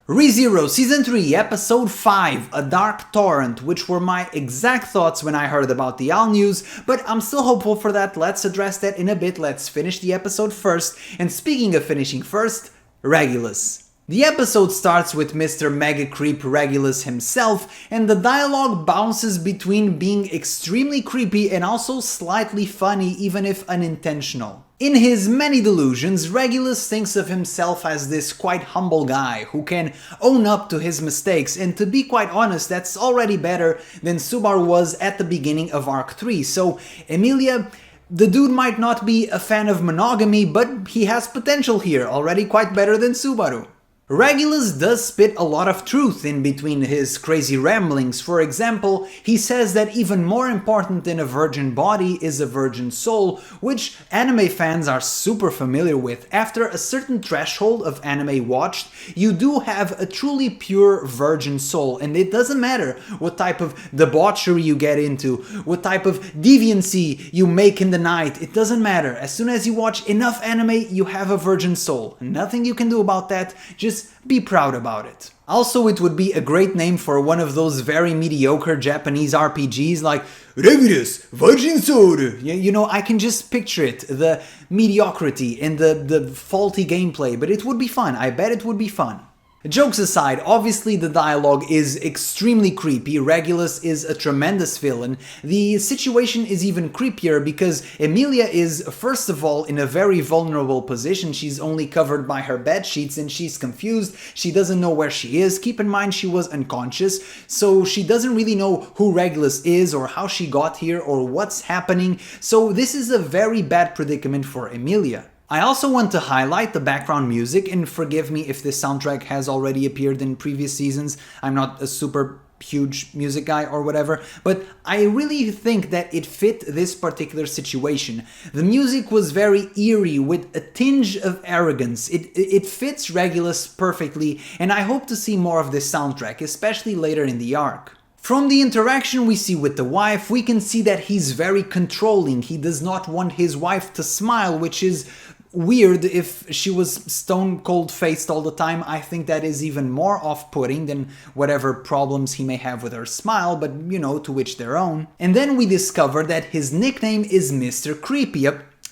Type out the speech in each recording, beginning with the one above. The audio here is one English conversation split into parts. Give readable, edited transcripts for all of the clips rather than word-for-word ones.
Rezero Season 3, Episode 5, A Dark Torrent, which were my exact thoughts when I heard about the Owl news, but I'm still hopeful for that. Let's address that in a bit. Let's finish the episode first. And speaking of finishing first, Regulus. The episode starts with Mr. Mega Creep Regulus himself, and the dialogue bounces between being extremely creepy and also slightly funny, even if unintentional. In his many delusions, Regulus thinks of himself as this quite humble guy who can own up to his mistakes, and to be quite honest, that's already better than Subaru was at the beginning of Arc 3. So, Emilia, the dude might not be a fan of monogamy, but he has potential here, already quite better than Subaru. Regulus does spit a lot of truth in between his crazy ramblings. For example, he says that even more important than a virgin body is a virgin soul, which anime fans are super familiar with. After a certain threshold of anime watched, you do have a truly pure virgin soul, and it doesn't matter what type of debauchery you get into, what type of deviancy you make in the night, it doesn't matter. As soon as you watch enough anime, you have a virgin soul. Nothing you can do about that, just be proud about it. Also, it would be a great name for one of those very mediocre Japanese RPGs like Regulus, Virgin Sword. You know, I can just picture it, the mediocrity and the faulty gameplay, but it would be fun. I bet it would be fun. Jokes aside, obviously the dialogue is extremely creepy. Regulus is a tremendous villain. The situation is even creepier because Emilia is, first of all, in a very vulnerable position. She's only covered by her bed sheets and she's confused. She doesn't know where she is. Keep in mind she was unconscious, so she doesn't really know who Regulus is or how she got here or what's happening. So this is a very bad predicament for Emilia. I also want to highlight the background music, and forgive me if this soundtrack has already appeared in previous seasons. I'm not a super huge music guy or whatever, but I really think that it fit this particular situation. The music was very eerie with a tinge of arrogance. It fits Regulus perfectly, and I hope to see more of this soundtrack, especially later in the arc. From the interaction we see with the wife, we can see that he's very controlling. He does not want his wife to smile, which is weird. If she was stone cold faced all the time, I think that is even more off-putting than whatever problems he may have with her smile, but you know, to each their own. And then we discover that his nickname is Mr. Creepy.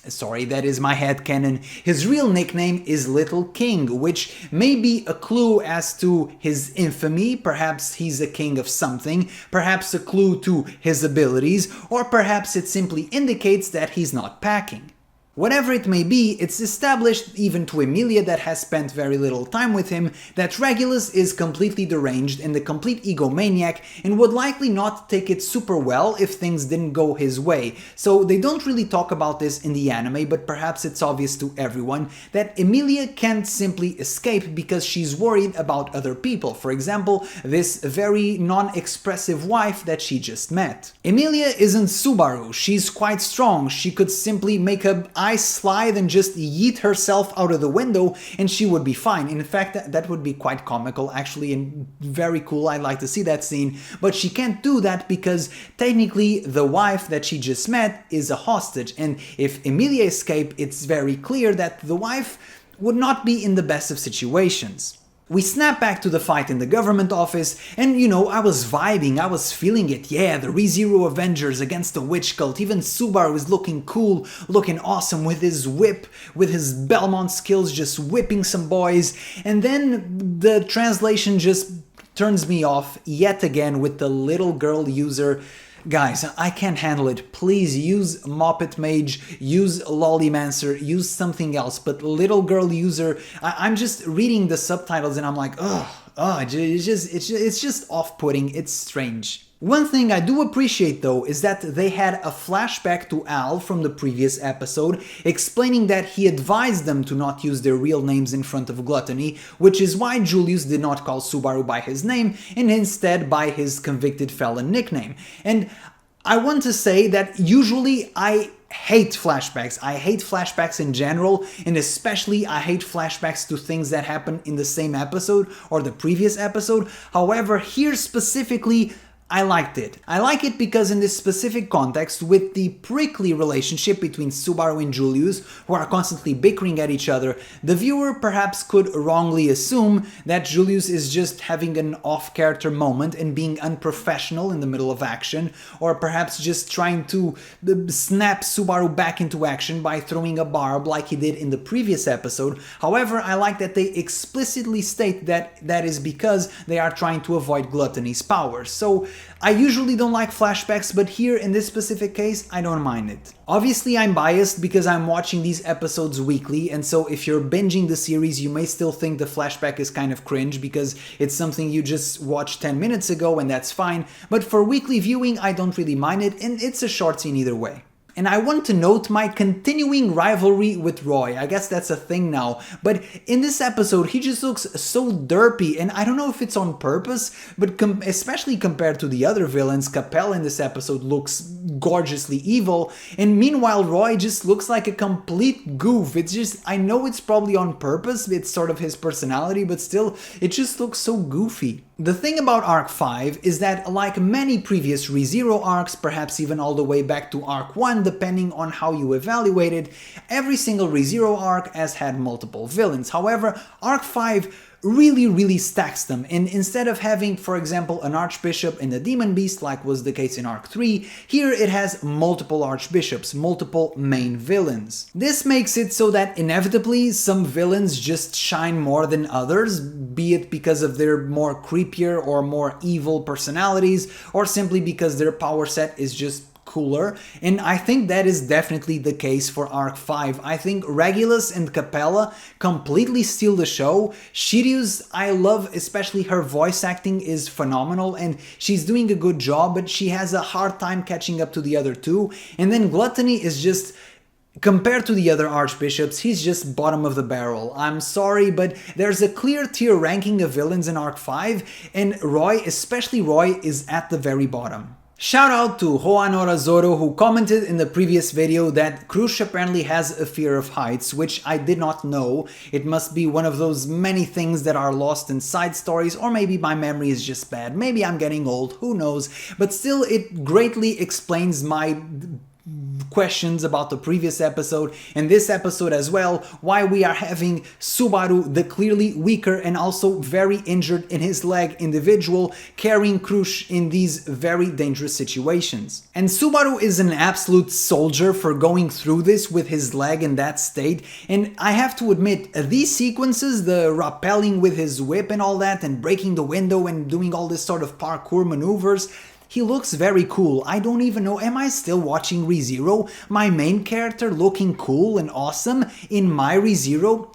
Sorry, that is my headcanon. His real nickname is Little King, which may be a clue as to his infamy. Perhaps he's a king of something, perhaps a clue to his abilities, or perhaps it simply indicates that he's not packing. Whatever it may be, it's established even to Emilia, that has spent very little time with him, that Regulus is completely deranged and a complete egomaniac and would likely not take it super well if things didn't go his way. So they don't really talk about this in the anime, but perhaps it's obvious to everyone that Emilia can't simply escape because she's worried about other people. For example, this very non-expressive wife that she just met. Emilia isn't Subaru. She's quite strong. She could simply make a ice slide and just yeet herself out of the window and she would be fine. In fact, that would be quite comical actually and very cool. I'd like to see that scene, but she can't do that because technically the wife that she just met is a hostage, and if Emilia escaped, it's very clear that the wife would not be in the best of situations. We snap back to the fight in the government office, and you know, I was vibing, I was feeling it. Yeah, the Rezero Avengers against the witch cult. Even Subaru is looking cool, looking awesome with his whip, with his Belmont skills, just whipping some boys. And then the translation just turns me off yet again with the little girl user. Guys, I can't handle it. Please use Moppet Mage, use Lollymancer, use something else. But little girl user, I'm just reading the subtitles and I'm like, it's just off-putting. It's strange. One thing I do appreciate though is that they had a flashback to Al from the previous episode explaining that he advised them to not use their real names in front of Gluttony, which is why Julius did not call Subaru by his name and instead by his convicted felon nickname. And I want to say that usually I hate flashbacks. I hate flashbacks in general, and especially I hate flashbacks to things that happen in the same episode or the previous episode. However, here specifically, I liked it. I like it because in this specific context, with the prickly relationship between Subaru and Julius, who are constantly bickering at each other, the viewer perhaps could wrongly assume that Julius is just having an off-character moment and being unprofessional in the middle of action, or perhaps just trying to snap Subaru back into action by throwing a barb like he did in the previous episode. However, I like that they explicitly state that that is because they are trying to avoid Gluttony's powers. So I usually don't like flashbacks, but here in this specific case, I don't mind it. Obviously, I'm biased because I'm watching these episodes weekly, and so if you're binging the series, you may still think the flashback is kind of cringe because it's something you just watched 10 minutes ago, and that's fine. But for weekly viewing, I don't really mind it, and it's a short scene either way. And I want to note my continuing rivalry with Roy. I guess that's a thing now. But in this episode, he just looks so derpy, and I don't know if it's on purpose, but especially compared to the other villains, Capella in this episode looks gorgeously evil, and meanwhile Roy just looks like a complete goof. It's just, I know it's probably on purpose, it's sort of his personality, but still, it just looks so goofy. The thing about Arc 5 is that, like many previous Rezero arcs, perhaps even all the way back to Arc 1, depending on how you evaluate it, every single Rezero arc has had multiple villains. However, Arc 5 really stacks them, and instead of having, for example, an Archbishop and a Demon Beast like was the case in Arc 3, here it has multiple Archbishops, multiple main villains. This makes it so that inevitably some villains just shine more than others, be it because of their more creepier or more evil personalities, or simply because their power set is just cooler, and I think that is definitely the case for Arc 5. I think Regulus and Capella completely steal the show. Shiriu's, I love, especially her voice acting is phenomenal, and she's doing a good job, but she has a hard time catching up to the other two. And then Gluttony is just, compared to the other Archbishops, he's just bottom of the barrel. I'm sorry, but there's a clear tier ranking of villains in Arc 5, and Roy, especially Roy, is at the very bottom. Shout out to Hoanora Zoro, who commented in the previous video that Krush apparently has a fear of heights, which I did not know. It must be one of those many things that are lost in side stories, or maybe my memory is just bad. Maybe I'm getting old, who knows. But still, it greatly explains my questions about the previous episode and this episode as well, why we are having Subaru, the clearly weaker and also very injured in his leg individual, carrying Krush in these very dangerous situations. And Subaru is an absolute soldier for going through this with his leg in that state, and I have to admit, these sequences, the rappelling with his whip and all that, and breaking the window and doing all this sort of parkour maneuvers, he looks very cool. I don't even know, am I still watching Rezero? My main character looking cool and awesome in my Rezero?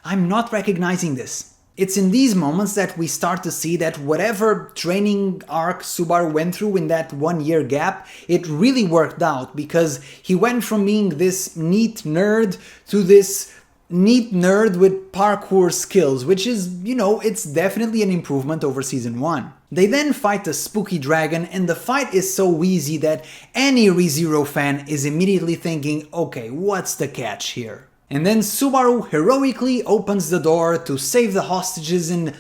I'm not recognizing this. It's in these moments that we start to see that whatever training arc Subaru went through in that 1 year gap, it really worked out, because he went from being this neat nerd to this neat nerd with parkour skills, which is, you know, it's definitely an improvement over Season 1. They then fight the spooky dragon, and the fight is so easy that any Rezero fan is immediately thinking, okay, what's the catch here? And then Subaru heroically opens the door to save the hostages, and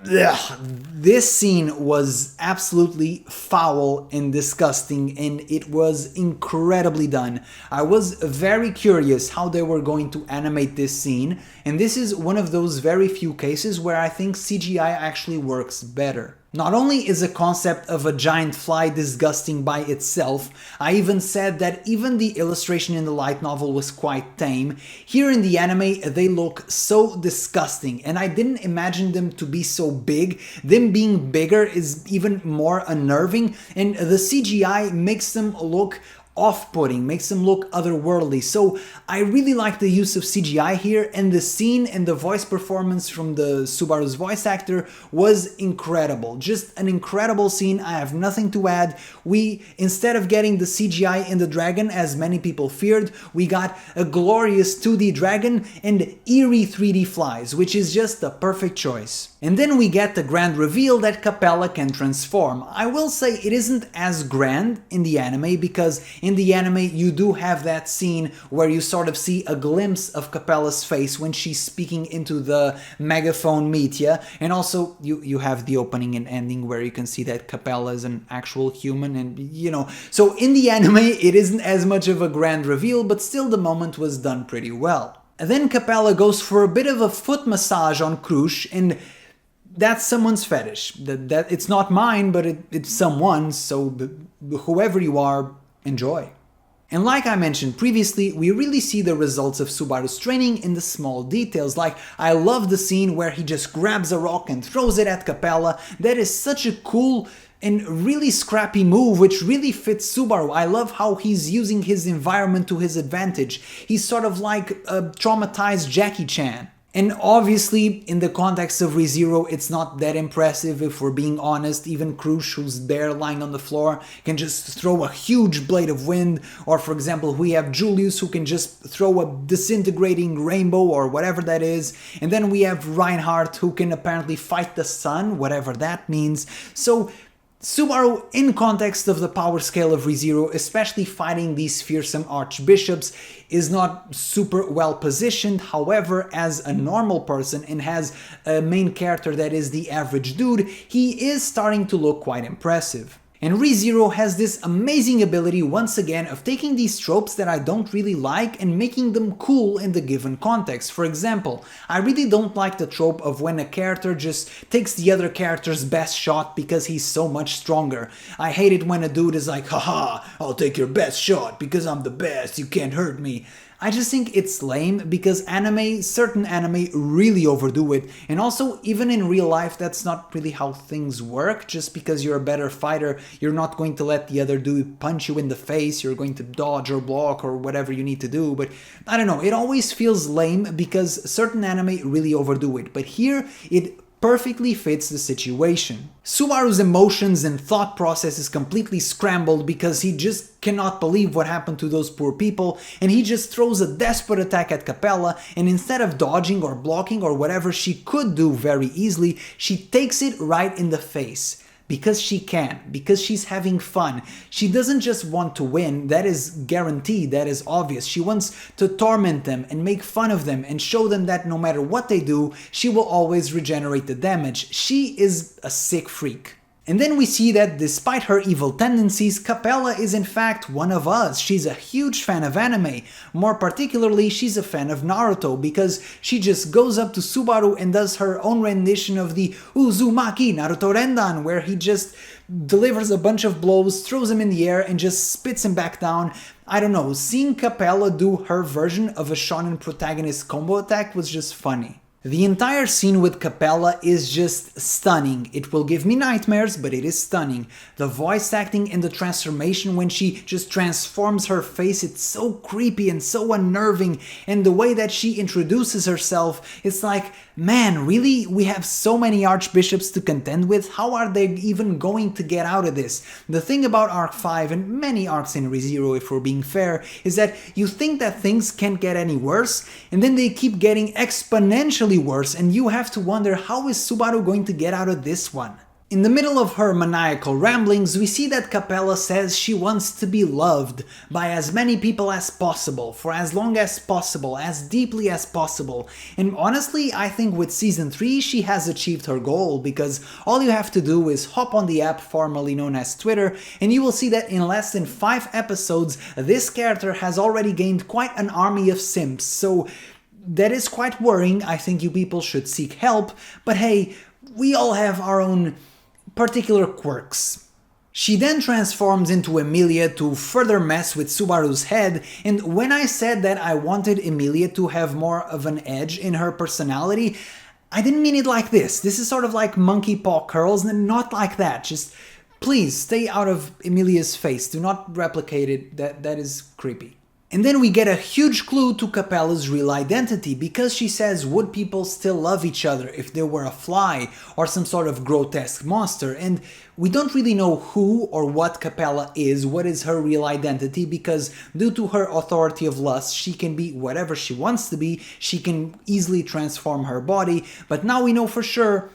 this scene was absolutely foul and disgusting, and it was incredibly done. I was very curious how they were going to animate this scene, and this is one of those very few cases where I think CGI actually works better. Not only is the concept of a giant fly disgusting by itself, I even said that even the illustration in the light novel was quite tame. Here in the anime they look so disgusting, and I didn't imagine them to be so big. Them being bigger is even more unnerving, and the CGI makes them look off-putting, makes them look otherworldly. So I really like the use of CGI here, and the scene and the voice performance from the Subaru's voice actor was incredible. Just an incredible scene. I have nothing to add. We, instead of getting the CGI in the dragon as many people feared, we got a glorious 2D dragon and eerie 3D flies, which is just the perfect choice. And then we get the grand reveal that Capella can transform. I will say it isn't as grand in the anime, because in the anime you do have that scene where you sort of see a glimpse of Capella's face when she's speaking into the megaphone media, and also you have the opening and ending where you can see that Capella is an actual human, and so in the anime it isn't as much of a grand reveal, but still the moment was done pretty well. And then Capella goes for a bit of a foot massage on Krush, and that's someone's fetish. That it's not mine, but it's someone's, so whoever you are, enjoy. And like I mentioned previously, we really see the results of Subaru's training in the small details. Like, I love the scene where he just grabs a rock and throws it at Capella. That is such a cool and really scrappy move, which really fits Subaru. I love how he's using his environment to his advantage. He's sort of like a traumatized Jackie Chan. And obviously, in the context of Rezero, it's not that impressive if we're being honest. Even Krush, who's there lying on the floor, can just throw a huge blade of wind. Or for example, we have Julius, who can just throw a disintegrating rainbow or whatever that is. And then we have Reinhardt, who can apparently fight the sun, whatever that means. So Subaru, in context of the power scale of Rezero, especially fighting these fearsome archbishops, is not super well positioned. However, as a normal person and has a main character that is the average dude, he is starting to look quite impressive. And Rezero has this amazing ability once again of taking these tropes that I don't really like and making them cool in the given context. For example, I really don't like the trope of when a character just takes the other character's best shot because he's so much stronger. I hate it when a dude is like, haha, I'll take your best shot because I'm the best, you can't hurt me. I just think it's lame because certain anime really overdo it, and also even in real life that's not really how things work. Just because you're a better fighter, you're not going to let the other dude punch you in the face, you're going to dodge or block or whatever you need to do. But I don't know, it always feels lame because certain anime really overdo it, but here it perfectly fits the situation. Subaru's emotions and thought process is completely scrambled because he just cannot believe what happened to those poor people, and he just throws a desperate attack at Capella, and instead of dodging or blocking or whatever she could do very easily, she takes it right in the face. Because she can, because she's having fun. She doesn't just want to win, that is guaranteed, that is obvious. She wants to torment them and make fun of them and show them that no matter what they do, she will always regenerate the damage. She is a sick freak. And then we see that despite her evil tendencies, Capella is in fact one of us. She's a huge fan of anime. More particularly, she's a fan of Naruto because she just goes up to Subaru and does her own rendition of the Uzumaki Naruto Rendan, where he just delivers a bunch of blows, throws him in the air, and just spits him back down. I don't know, seeing Capella do her version of a shonen protagonist combo attack was just funny. The entire scene with Capella is just stunning. It will give me nightmares, but it is stunning. The voice acting and the transformation when she just transforms her face, it's so creepy and so unnerving. And the way that she introduces herself, it's like, man, really? We have so many archbishops to contend with? How are they even going to get out of this? The thing about Arc 5 and many arcs in Rezero, if we're being fair, is that you think that things can't get any worse, and then they keep getting exponentially worse, and you have to wonder, how is Subaru going to get out of this one? In the middle of her maniacal ramblings, we see that Capella says she wants to be loved by as many people as possible, for as long as possible, as deeply as possible. And honestly, I think with Season 3 she has achieved her goal, because all you have to do is hop on the app formerly known as Twitter, and you will see that in less than 5 episodes, this character has already gained quite an army of simps. So that is quite worrying. I think you people should seek help, but hey, we all have our own particular quirks. She then transforms into Emilia to further mess with Subaru's head, and when I said that I wanted Emilia to have more of an edge in her personality, I didn't mean it like this. This is sort of like monkey paw curls, and not like that. Just please stay out of Emilia's face. Do not replicate it. That is creepy. And then we get a huge clue to Capella's real identity, because she says, would people still love each other if they were a fly or some sort of grotesque monster? And we don't really know who or what Capella is, what is her real identity, because due to her authority of lust, she can be whatever she wants to be, she can easily transform her body, but now we know for sure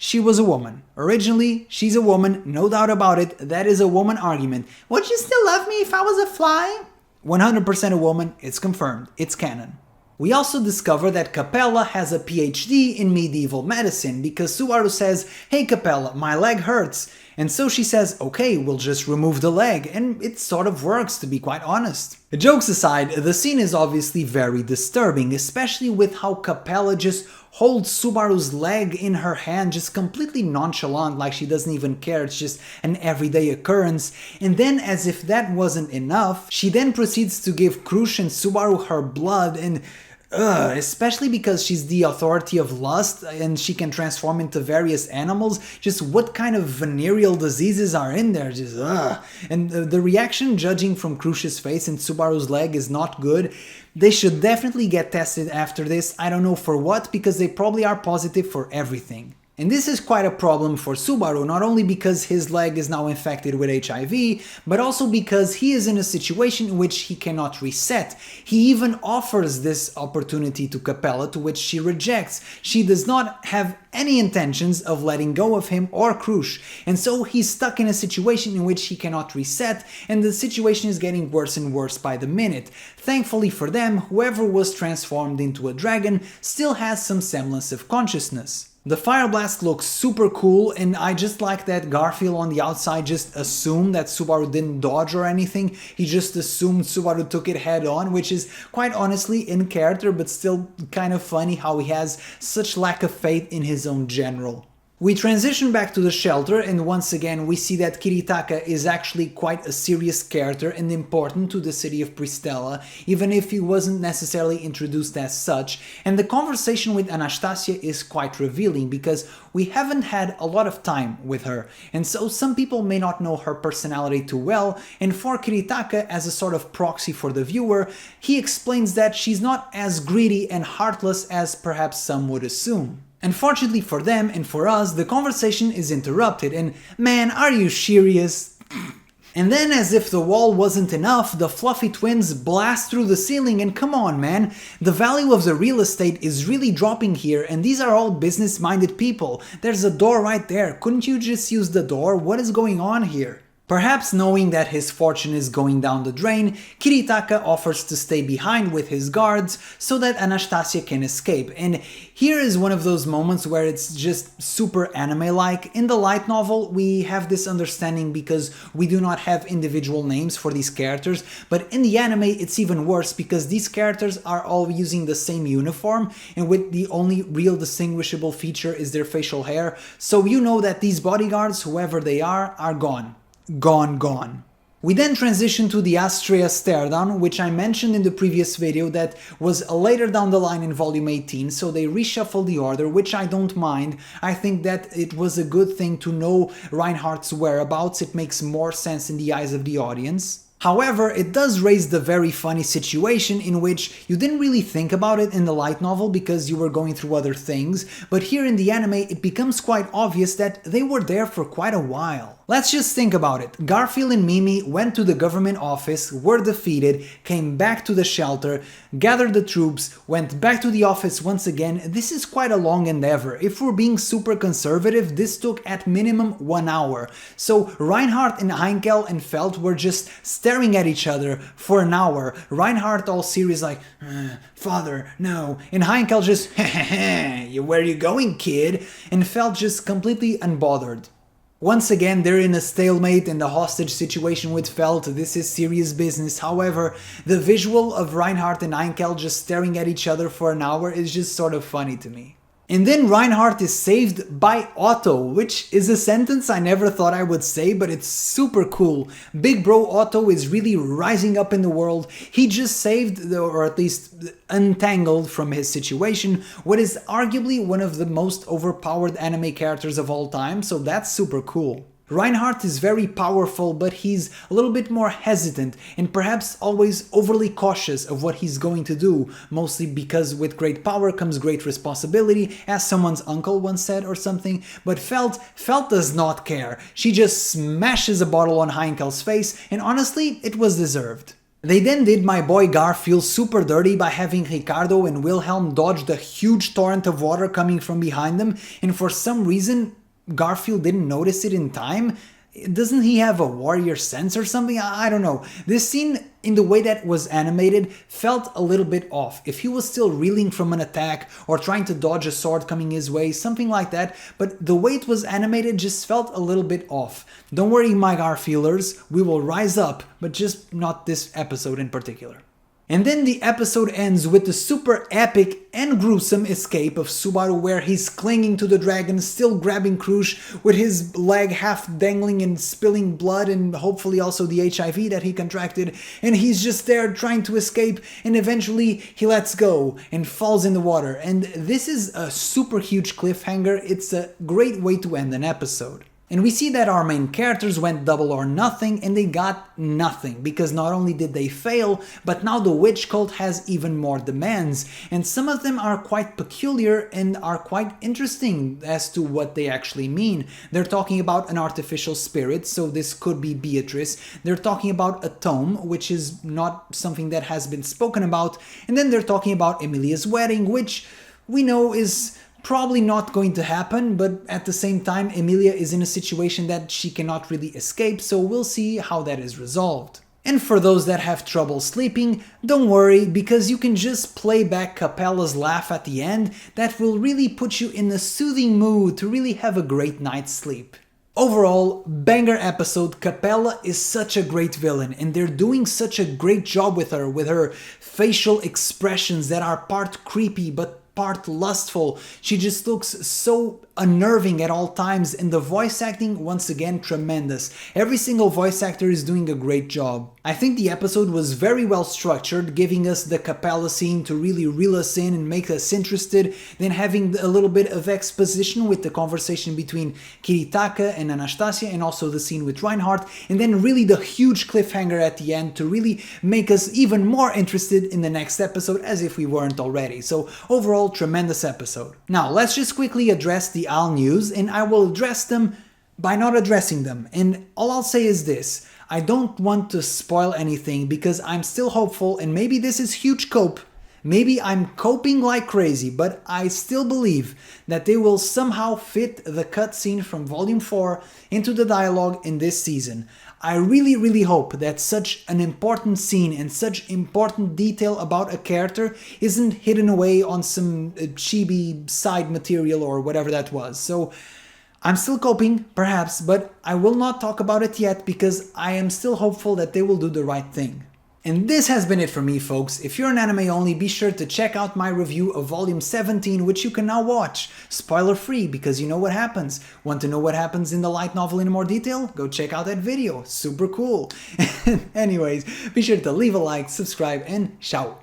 She was a woman. Originally, she's a woman, no doubt about it. That is a woman argument. Would you still love me if I was a fly? 100% a woman, it's confirmed, it's canon. We also discover that Capella has a PhD in medieval medicine because Subaru says, "Hey Capella, my leg hurts." And so she says, "Okay, we'll just remove the leg," and it sort of works, to be quite honest. Jokes aside, the scene is obviously very disturbing, especially with how Capella just holds Subaru's leg in her hand, just completely nonchalant, like she doesn't even care, it's just an everyday occurrence. And then, as if that wasn't enough, she then proceeds to give Krush and Subaru her blood, and especially because she's the authority of lust and she can transform into various animals. Just what kind of venereal diseases are in there? Just And the reaction, judging from Krush's face and Subaru's leg, is not good. They should definitely get tested after this. I don't know for what, because they probably are positive for everything. And this is quite a problem for Subaru, not only because his leg is now infected with HIV, but also because he is in a situation in which he cannot reset. He even offers this opportunity to Capella, to which she rejects. She does not have any intentions of letting go of him or Krush, and so he's stuck in a situation in which he cannot reset, and the situation is getting worse and worse by the minute. Thankfully for them, whoever was transformed into a dragon still has some semblance of consciousness. The Fire Blast looks super cool, and I just like that Garfield on the outside just assumed that Subaru didn't dodge or anything. He just assumed Subaru took it head on, which is quite honestly in character, but still kind of funny how he has such lack of faith in his own general. We transition back to the shelter, and once again we see that Kiritaka is actually quite a serious character and important to the city of Pristella, even if he wasn't necessarily introduced as such, and the conversation with Anastacia is quite revealing because we haven't had a lot of time with her, and so some people may not know her personality too well, and for Kiritaka, as a sort of proxy for the viewer, he explains that she's not as greedy and heartless as perhaps some would assume. Unfortunately for them and for us, the conversation is interrupted, and man, are you serious? And then, as if the wall wasn't enough, the fluffy twins blast through the ceiling, and come on man, the value of the real estate is really dropping here, and these are all business-minded people. There's a door right there, couldn't you just use the door? What is going on here? Perhaps knowing that his fortune is going down the drain, Kiritaka offers to stay behind with his guards so that Anastacia can escape. And here is one of those moments where it's just super anime-like. In the light novel, we have this understanding because we do not have individual names for these characters, but in the anime it's even worse because these characters are all using the same uniform, and with the only real distinguishable feature is their facial hair, so you know that these bodyguards, whoever they are gone. Gone. We then transition to the Astrea Staredown, which I mentioned in the previous video that was later down the line in volume 18, so they reshuffled the order, which I don't mind. I think that it was a good thing to know Reinhardt's whereabouts, it makes more sense in the eyes of the audience. However, it does raise the very funny situation in which you didn't really think about it in the light novel because you were going through other things, but here in the anime it becomes quite obvious that they were there for quite a while. Let's just think about it. Garfield and Mimi went to the government office, were defeated, came back to the shelter, gathered the troops, went back to the office once again. This is quite a long endeavor. If we're being super conservative, this took at minimum 1 hour. So Reinhardt and Heinkel and Felt were just staring at each other for an hour. Reinhardt all serious like, "Father, no." And Heinkel just, "Where are you going, kid?" And Felt just completely unbothered. Once again, they're in a stalemate and a hostage situation with Felt. This is serious business. However, the visual of Reinhardt and Heinkel just staring at each other for an hour is just sort of funny to me. And then Reinhardt is saved by Otto, which is a sentence I never thought I would say, but it's super cool. Big bro Otto is really rising up in the world. He just saved, or at least untangled from his situation, what is arguably one of the most overpowered anime characters of all time, so that's super cool. Reinhardt is very powerful, but he's a little bit more hesitant and perhaps always overly cautious of what he's going to do, mostly because with great power comes great responsibility, as someone's uncle once said or something. But Felt does not care. She just smashes a bottle on Heinkel's face, and honestly, it was deserved. They then did my boy Gar feel super dirty by having Ricardo and Wilhelm dodge the huge torrent of water coming from behind them, and for some reason Garfield didn't notice it in time. Doesn't he have a warrior sense or something? I don't know. This scene, in the way that was animated, felt a little bit off. If he was still reeling from an attack or trying to dodge a sword coming his way, something like that, but the way it was animated just felt a little bit off. Don't worry, my Garfielders, we will rise up, but just not this episode in particular. And then the episode ends with the super epic and gruesome escape of Subaru, where he's clinging to the dragon, still grabbing Krush, with his leg half dangling and spilling blood and hopefully also the HIV that he contracted, and he's just there trying to escape, and eventually he lets go and falls in the water. And this is a super huge cliffhanger. It's a great way to end an episode. And we see that our main characters went double or nothing, and they got nothing, because not only did they fail, but now the witch cult has even more demands, and some of them are quite peculiar and are quite interesting as to what they actually mean. They're talking about an artificial spirit, so this could be Beatrice. They're talking about a tome, which is not something that has been spoken about, and then they're talking about Emilia's wedding, which we know is probably not going to happen, but at the same time Emilia is in a situation that she cannot really escape, so we'll see how that is resolved. And for those that have trouble sleeping, don't worry, because you can just play back Capella's laugh at the end. That will really put you in a soothing mood to really have a great night's sleep. Overall, banger episode. Capella is such a great villain, and they're doing such a great job with her facial expressions that are part creepy but part lustful. She just looks so unnerving at all times, and the voice acting, once again, tremendous. Every single voice actor is doing a great job. I think the episode was very well structured, giving us the Capella scene to really reel us in and make us interested, then having a little bit of exposition with the conversation between Kiritaka and Anastacia, and also the scene with Reinhardt, and then really the huge cliffhanger at the end to really make us even more interested in the next episode, as if we weren't already. So overall, tremendous episode. Now let's just quickly address the AL news, and I will address them by not addressing them. And all I'll say is this: I don't want to spoil anything because I'm still hopeful, and maybe this is huge cope. Maybe I'm coping like crazy, but I still believe that they will somehow fit the cutscene from Volume 4 into the dialogue in this season. I really hope that such an important scene and such important detail about a character isn't hidden away on some chibi side material or whatever that was. So I'm still coping, perhaps, but I will not talk about it yet because I am still hopeful that they will do the right thing. And this has been it for me, folks. If you're an anime only, be sure to check out my review of Volume 17, which you can now watch. Spoiler free, because you know what happens. Want to know what happens in the light novel in more detail? Go check out that video. Super cool. Anyways, be sure to leave a like, subscribe, and ciao.